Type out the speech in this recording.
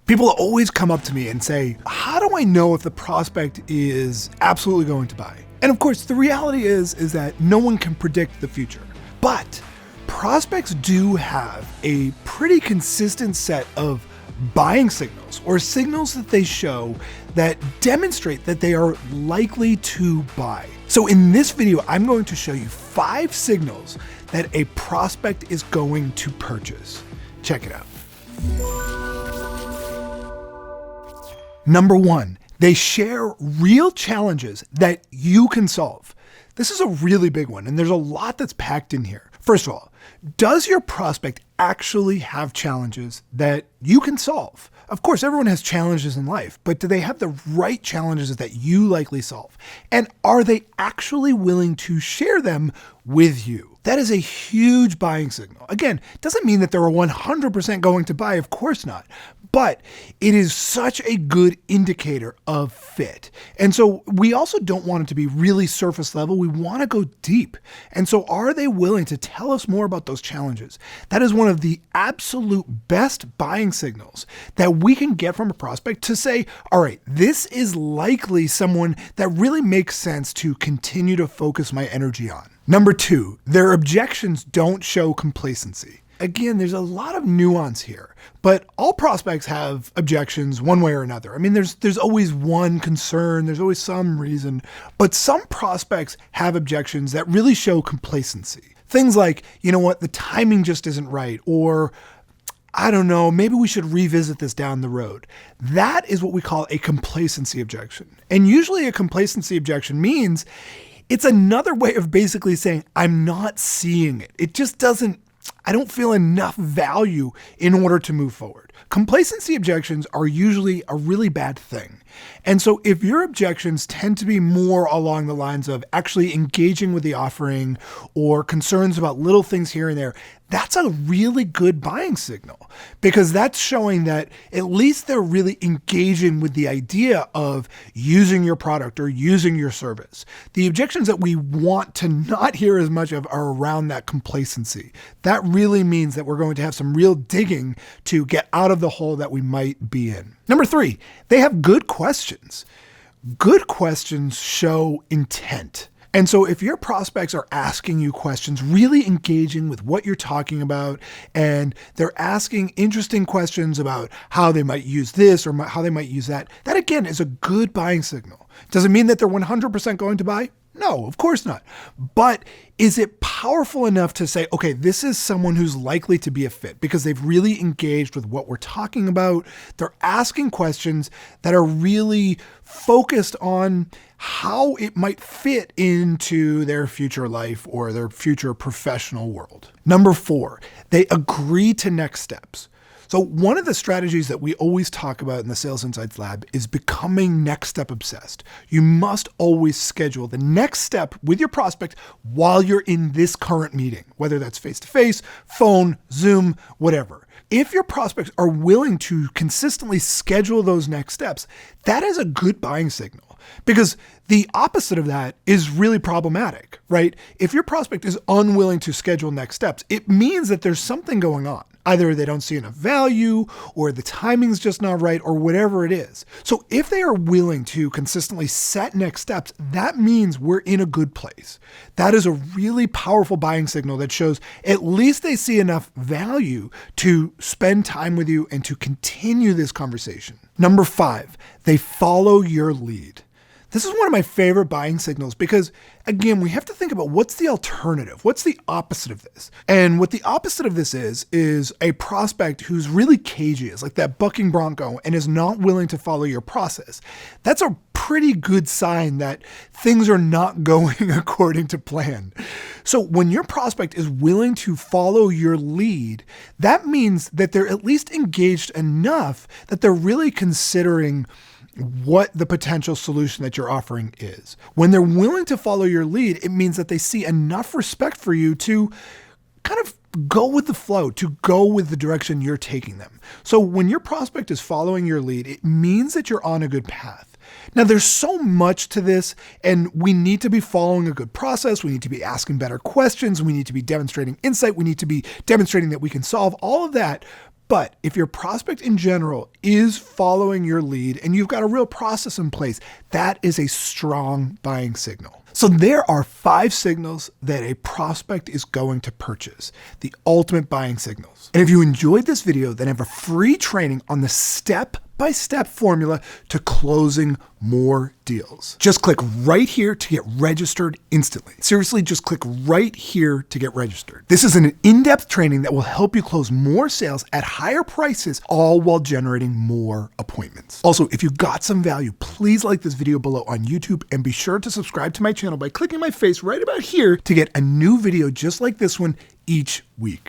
People always come up to me and say, how do I know if the prospect is absolutely going to buy? And of course, the reality is that no one can predict the future. But prospects do have a pretty consistent set of buying signals or signals that they show that demonstrate that they are likely to buy. So in this video, I'm going to show you 5 signals that a prospect is going to purchase. Check it out. Number 1, they share real challenges that you can solve. This is a really big one, and there's a lot that's packed in here. First of all, does your prospect actually have challenges that you can solve? Of course, everyone has challenges in life, but do they have the right challenges that you likely solve? And are they actually willing to share them with you? That is a huge buying signal. Again, doesn't mean that they're 100% going to buy, of course not, but it is such a good indicator of fit. And so we also don't want it to be really surface level. We want to go deep. And so are they willing to tell us more about those challenges? That is one of the absolute best buying signals that we can get from a prospect to say, all right, this is likely someone that really makes sense to continue to focus my energy on. Number 2, their objections don't show complacency. Again, there's a lot of nuance here, but all prospects have objections one way or another. I mean, there's always one concern, there's always some reason, but some prospects have objections that really show complacency. Things like, you know what, the timing just isn't right, or I don't know, maybe we should revisit this down the road. That is what we call a complacency objection. And usually a complacency objection means it's another way of basically saying, I'm not seeing it. It just doesn't, I don't feel enough value in order to move forward. Complacency objections are usually a really bad thing. And so if your objections tend to be more along the lines of actually engaging with the offering or concerns about little things here and there, that's a really good buying signal because that's showing that at least they're really engaging with the idea of using your product or using your service. The objections that we want to not hear as much of are around that complacency. That really means that we're going to have some real digging to get out of the hole that we might be in. Number 3, they have good questions. Good questions show intent. And so if your prospects are asking you questions, really engaging with what you're talking about, and they're asking interesting questions about how they might use this or how they might use that, that again is a good buying signal. Does it mean that they're 100% going to buy? No, of course not. But is it powerful enough to say, okay, this is someone who's likely to be a fit because they've really engaged with what we're talking about. They're asking questions that are really focused on how it might fit into their future life or their future professional world. Number 4, they agree to next steps. So one of the strategies that we always talk about in the Sales Insights Lab is becoming next step obsessed. You must always schedule the next step with your prospect while you're in this current meeting, whether that's face-to-face, phone, Zoom, whatever. If your prospects are willing to consistently schedule those next steps, that is a good buying signal because the opposite of that is really problematic, right? If your prospect is unwilling to schedule next steps, it means that there's something going on. Either they don't see enough value or the timing's just not right or whatever it is. So if they are willing to consistently set next steps, that means we're in a good place. That is a really powerful buying signal that shows at least they see enough value to spend time with you and to continue this conversation. Number 5, they follow your lead. This is one of my favorite buying signals because, again, we have to think about what's the alternative? What's the opposite of this? And what the opposite of this is a prospect who's really cagey, is like that bucking bronco and is not willing to follow your process. That's a pretty good sign that things are not going according to plan. So when your prospect is willing to follow your lead, that means that they're at least engaged enough that they're really considering what the potential solution that you're offering is. When they're willing to follow your lead, it means that they see enough respect for you to kind of go with the flow, to go with the direction you're taking them. So when your prospect is following your lead, it means that you're on a good path. Now, there's so much to this, and we need to be following a good process. We need to be asking better questions. We need to be demonstrating insight. We need to be demonstrating that we can solve all of that. But if your prospect in general is following your lead and you've got a real process in place, that is a strong buying signal. So there are 5 signals that a prospect is going to purchase, the ultimate buying signals. And if you enjoyed this video, then I have a free training on the step-by-step formula to closing more deals. Just click right here to get registered instantly. Seriously, just click right here to get registered. This is an in-depth training that will help you close more sales at higher prices, all while generating more appointments. Also, if you got some value, please like this video below on YouTube and be sure to subscribe to my channel by clicking my face right about here to get a new video just like this one each week.